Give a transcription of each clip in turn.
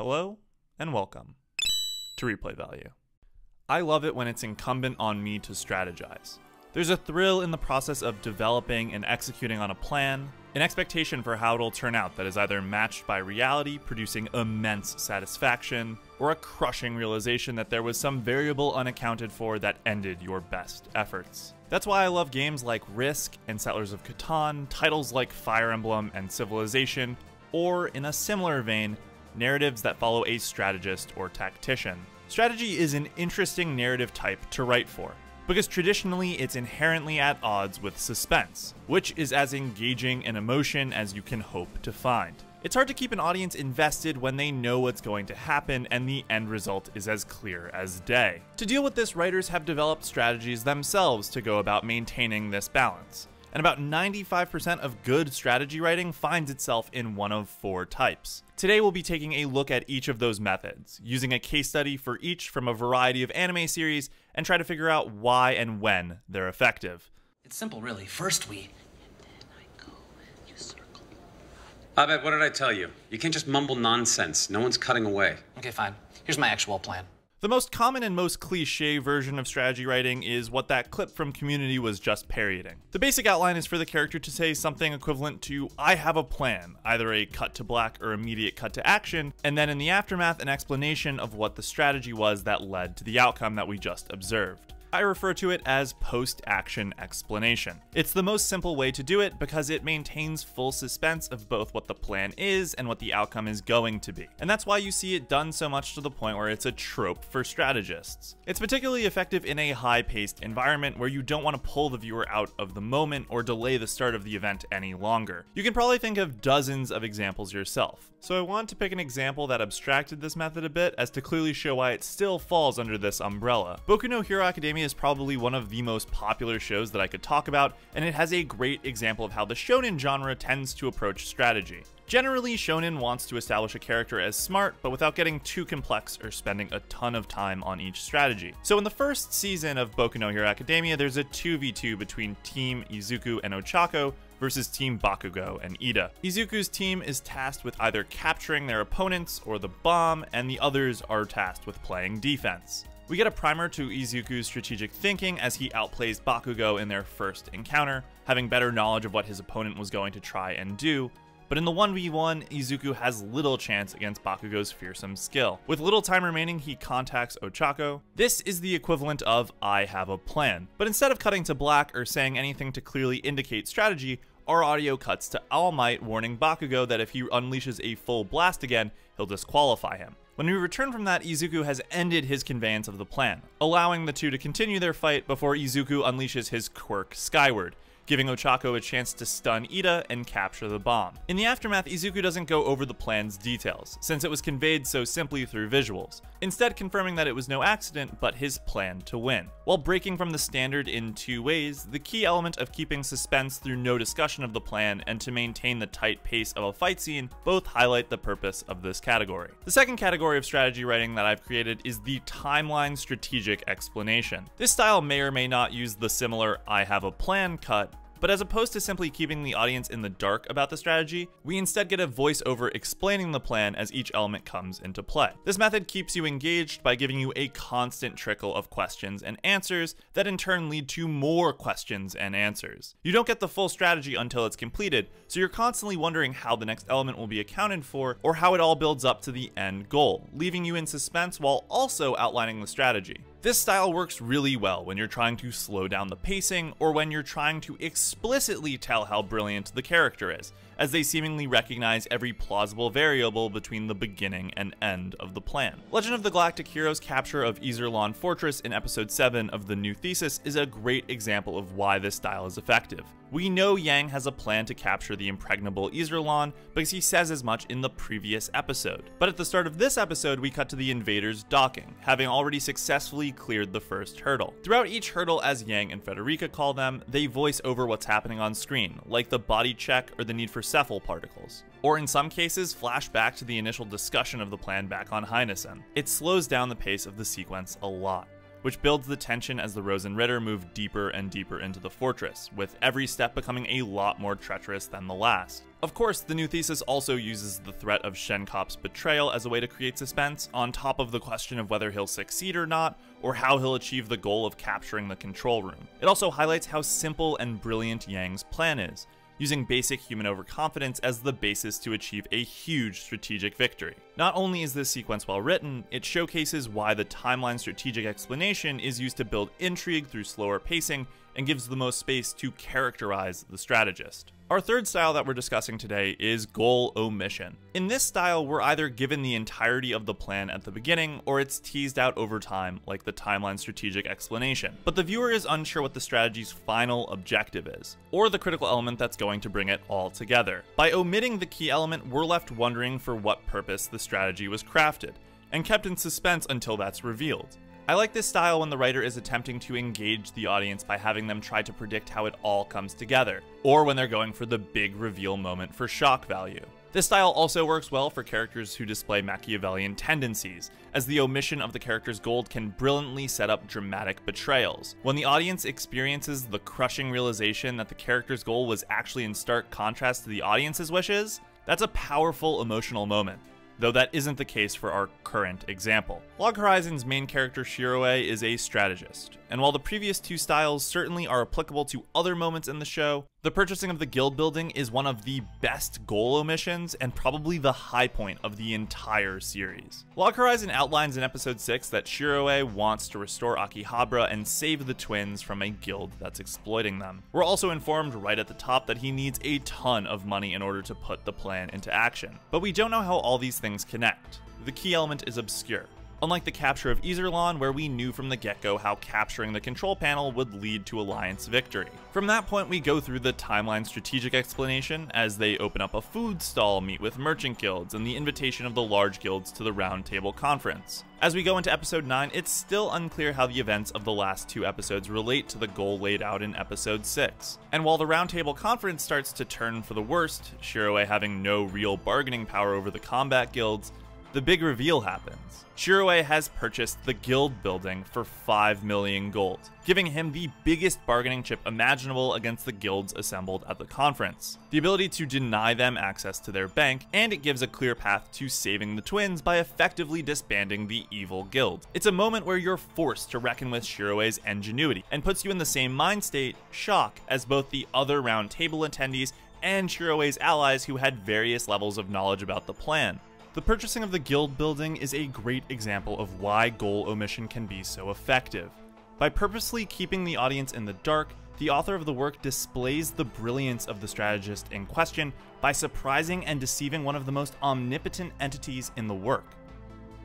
Hello, and welcome to Replay Value. I love it when it's incumbent on me to strategize. There's a thrill in the process of developing and executing on a plan, an expectation for how it'll turn out that is either matched by reality, producing immense satisfaction, or a crushing realization that there was some variable unaccounted for that ended your best efforts. That's why I love games like Risk and Settlers of Catan, titles like Fire Emblem and Civilization, or, in a similar vein, narratives that follow a strategist or tactician. Strategy is an interesting narrative type to write for, because traditionally it's inherently at odds with suspense, which is as engaging an emotion as you can hope to find. It's hard to keep an audience invested when they know what's going to happen and the end result is as clear as day. To deal with this, writers have developed strategies themselves to go about maintaining this balance. And about 95% of good strategy writing finds itself in one of four types. Today we'll be taking a look at each of those methods, using a case study for each from a variety of anime series, and try to figure out why and when they're effective. It's simple, really. First we... I go, you circle. Abed, what did I tell you? You can't just mumble nonsense. No one's cutting away. Okay, fine. Here's my actual plan. The most common and most cliché version of strategy writing is what that clip from Community was just parodying. The basic outline is for the character to say something equivalent to, "I have a plan," either a cut to black or immediate cut to action, and then in the aftermath an explanation of what the strategy was that led to the outcome that we just observed. I refer to it as post-action explanation. It's the most simple way to do it because it maintains full suspense of both what the plan is and what the outcome is going to be. And that's why you see it done so much to the point where it's a trope for strategists. It's particularly effective in a high-paced environment where you don't want to pull the viewer out of the moment or delay the start of the event any longer. You can probably think of dozens of examples yourself. So I want to pick an example that abstracted this method a bit as to clearly show why it still falls under this umbrella. Boku no Hero Academia is probably one of the most popular shows that I could talk about, and it has a great example of how the shonen genre tends to approach strategy. Generally, shonen wants to establish a character as smart, but without getting too complex or spending a ton of time on each strategy. So in the first season of Boku no Hero Academia, there's a 2v2 between Team Izuku and Ochako versus Team Bakugo and Ida. Izuku's team is tasked with either capturing their opponents or the bomb, and the others are tasked with playing defense. We get a primer to Izuku's strategic thinking as he outplays Bakugo in their first encounter, having better knowledge of what his opponent was going to try and do. But in the 1v1, Izuku has little chance against Bakugo's fearsome skill. With little time remaining, he contacts Ochako. This is the equivalent of "I have a plan." But instead of cutting to black or saying anything to clearly indicate strategy, our audio cuts to All Might warning Bakugo that if he unleashes a full blast again, he'll disqualify him. When we return from that, Izuku has ended his conveyance of the plan, allowing the two to continue their fight before Izuku unleashes his quirk Skyward, giving Ochako a chance to stun Ida and capture the bomb. In the aftermath, Izuku doesn't go over the plan's details, since it was conveyed so simply through visuals, instead confirming that it was no accident, but his plan to win. While breaking from the standard in two ways, the key element of keeping suspense through no discussion of the plan and to maintain the tight pace of a fight scene both highlight the purpose of this category. The second category of strategy writing that I've created is the timeline strategic explanation. This style may or may not use the similar "I have a plan" cut, but as opposed to simply keeping the audience in the dark about the strategy, we instead get a voiceover explaining the plan as each element comes into play. This method keeps you engaged by giving you a constant trickle of questions and answers that in turn lead to more questions and answers. You don't get the full strategy until it's completed, so you're constantly wondering how the next element will be accounted for or how it all builds up to the end goal, leaving you in suspense while also outlining the strategy. This style works really well when you're trying to slow down the pacing or when you're trying to explicitly tell how brilliant the character is, as they seemingly recognize every plausible variable between the beginning and end of the plan. Legend of the Galactic Hero's capture of Izerlan Fortress in episode 7 of the new Thesis is a great example of why this style is effective. We know Yang has a plan to capture the impregnable Izerlan because he says as much in the previous episode. But at the start of this episode, we cut to the invaders docking, having already successfully cleared the first hurdle. Throughout each hurdle, as Yang and Federica call them, they voice over what's happening on screen, like the body check or the need for cephal particles. Or in some cases, flash back to the initial discussion of the plan back on Heinesen. It slows down the pace of the sequence a lot. which builds the tension as the Rose and Ritter move deeper and deeper into the fortress, with every step becoming a lot more treacherous than the last. Of course, the new Thesis also uses the threat of Shenkop's betrayal as a way to create suspense, on top of the question of whether he'll succeed or not, or how he'll achieve the goal of capturing the control room. It also highlights how simple and brilliant Yang's plan is, using basic human overconfidence as the basis to achieve a huge strategic victory. Not only is this sequence well written, it showcases why the timeline strategic explanation is used to build intrigue through slower pacing and gives the most space to characterize the strategist. Our third style that we're discussing today is goal omission. In this style, we're either given the entirety of the plan at the beginning, or it's teased out over time, like the timeline strategic explanation. But the viewer is unsure what the strategy's final objective is, or the critical element that's going to bring it all together. By omitting the key element, we're left wondering for what purpose the strategy was crafted, and kept in suspense until that's revealed. I like this style when the writer is attempting to engage the audience by having them try to predict how it all comes together, or when they're going for the big reveal moment for shock value. This style also works well for characters who display Machiavellian tendencies, as the omission of the character's goal can brilliantly set up dramatic betrayals. When the audience experiences the crushing realization that the character's goal was actually in stark contrast to the audience's wishes, that's a powerful emotional moment, though that isn't the case for our current example. Log Horizon's main character Shiroe is a strategist, and while the previous two styles certainly are applicable to other moments in the show, the purchasing of the guild building is one of the best goal omissions and probably the high point of the entire series. Log Horizon outlines in episode 6 that Shiroe wants to restore Akihabara and save the twins from a guild that's exploiting them. We're also informed right at the top that he needs a ton of money in order to put the plan into action, but we don't know how all these things connect. The key element is obscure. Unlike the capture of Iserlohn, where we knew from the get-go how capturing the control panel would lead to Alliance victory. From that point, we go through the timeline strategic explanation as they open up a food stall, meet with merchant guilds, and the invitation of the large guilds to the Round Table Conference. As we go into episode 9, it's still unclear how the events of the last two episodes relate to the goal laid out in episode 6. And while the Round Table Conference starts to turn for the worst, Shiroe having no real bargaining power over the combat guilds, the big reveal happens. Shiroe has purchased the guild building for 5 million gold, giving him the biggest bargaining chip imaginable against the guilds assembled at the conference. The ability to deny them access to their bank, and it gives a clear path to saving the twins by effectively disbanding the evil guild. It's a moment where you're forced to reckon with Shiroe's ingenuity, and puts you in the same mind state, shock, as both the other round table attendees and Shiroe's allies who had various levels of knowledge about the plan. The purchasing of the guild building is a great example of why goal omission can be so effective. By purposely keeping the audience in the dark, the author of the work displays the brilliance of the strategist in question by surprising and deceiving one of the most omnipotent entities in the work,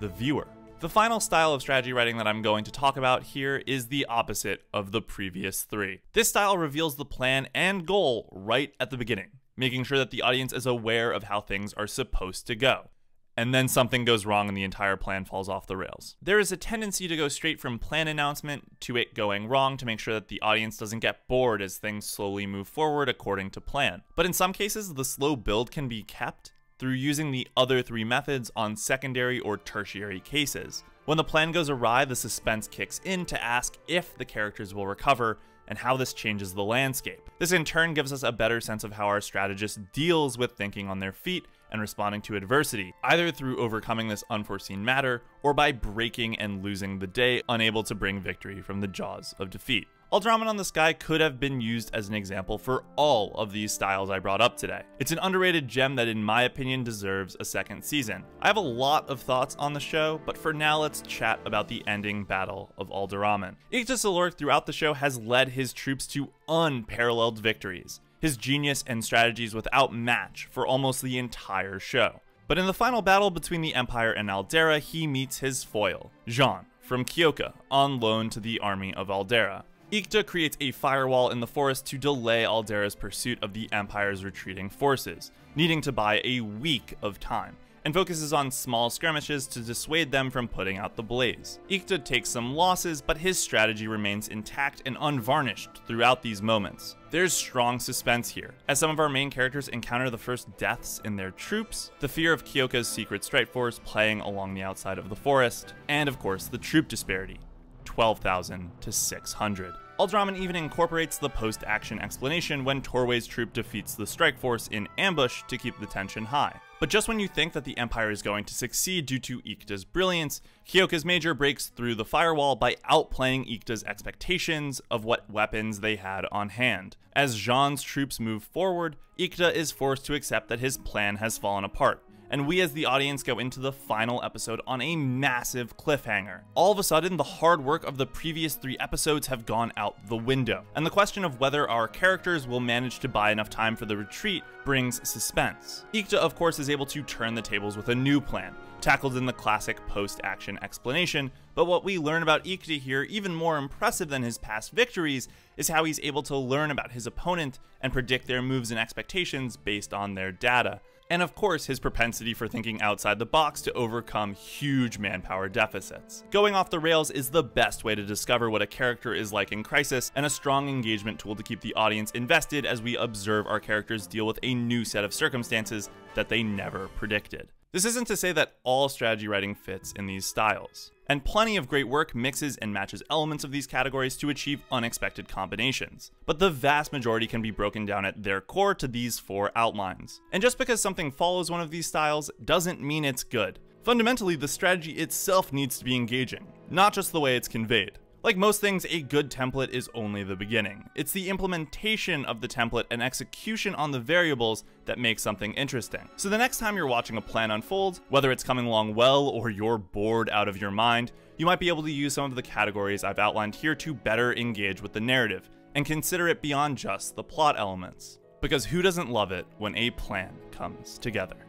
the viewer. The final style of strategy writing that I'm going to talk about here is the opposite of the previous three. This style reveals the plan and goal right at the beginning, making sure that the audience is aware of how things are supposed to go. And then something goes wrong and the entire plan falls off the rails. There is a tendency to go straight from plan announcement to it going wrong to make sure that the audience doesn't get bored as things slowly move forward according to plan. But in some cases, the slow build can be kept through using the other three methods on secondary or tertiary cases. When the plan goes awry, the suspense kicks in to ask if the characters will recover and how this changes the landscape. This in turn gives us a better sense of how our strategist deals with thinking on their feet and responding to adversity, either through overcoming this unforeseen matter or by breaking and losing the day, unable to bring victory from the jaws of defeat. Alderamin on the Sky could have been used as an example for all of these styles I brought up today. It's an underrated gem that in my opinion deserves a second season. I have a lot of thoughts on the show, but for now let's chat about the ending battle of Alderamin. Yggdrasil throughout the show has led his troops to unparalleled victories, his genius and strategies without match for almost the entire show. But in the final battle between the Empire and Aldera, he meets his foil, Jean, from Hyouka, on loan to the army of Aldera. Yggdrasil creates a firewall in the forest to delay Aldera's pursuit of the Empire's retreating forces, needing to buy a week of time, and focuses on small skirmishes to dissuade them from putting out the blaze. Yggdrasil takes some losses, but his strategy remains intact and unvarnished throughout these moments. There's strong suspense here, as some of our main characters encounter the first deaths in their troops, the fear of Kyoka's secret strike force playing along the outside of the forest, and of course the troop disparity. 12,000 to 600. Alderamin even incorporates the post-action explanation when Torway's troop defeats the strike force in ambush to keep the tension high. But just when you think that the Empire is going to succeed due to Ikuta's brilliance, Hyouka's major breaks through the firewall by outplaying Ikuta's expectations of what weapons they had on hand. As Jean's troops move forward, Ikuta is forced to accept that his plan has fallen apart, and we as the audience go into the final episode on a massive cliffhanger. All of a sudden, the hard work of the previous 3 episodes have gone out the window, and the question of whether our characters will manage to buy enough time for the retreat brings suspense. Ikuta, of course, is able to turn the tables with a new plan, tackled in the classic post-action explanation, but what we learn about Ikuta here, even more impressive than his past victories, is how he's able to learn about his opponent and predict their moves and expectations based on their data. And of course, his propensity for thinking outside the box to overcome huge manpower deficits. Going off the rails is the best way to discover what a character is like in Crisis, and a strong engagement tool to keep the audience invested as we observe our characters deal with a new set of circumstances that they never predicted. This isn't to say that all strategy writing fits in these styles, and plenty of great work mixes and matches elements of these categories to achieve unexpected combinations, but the vast majority can be broken down at their core to these 4 outlines. And just because something follows one of these styles doesn't mean it's good. Fundamentally, the strategy itself needs to be engaging, not just the way it's conveyed. Like most things, a good template is only the beginning. It's the implementation of the template and execution on the variables that make something interesting. So the next time you're watching a plan unfold, whether it's coming along well or you're bored out of your mind, you might be able to use some of the categories I've outlined here to better engage with the narrative and consider it beyond just the plot elements. Because who doesn't love it when a plan comes together?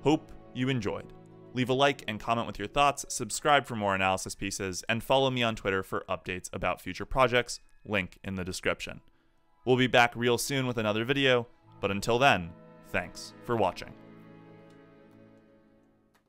Hope you enjoyed. Leave a like and comment with your thoughts, subscribe for more analysis pieces, and follow me on Twitter for updates about future projects, link in the description. We'll be back real soon with another video, but until then, thanks for watching.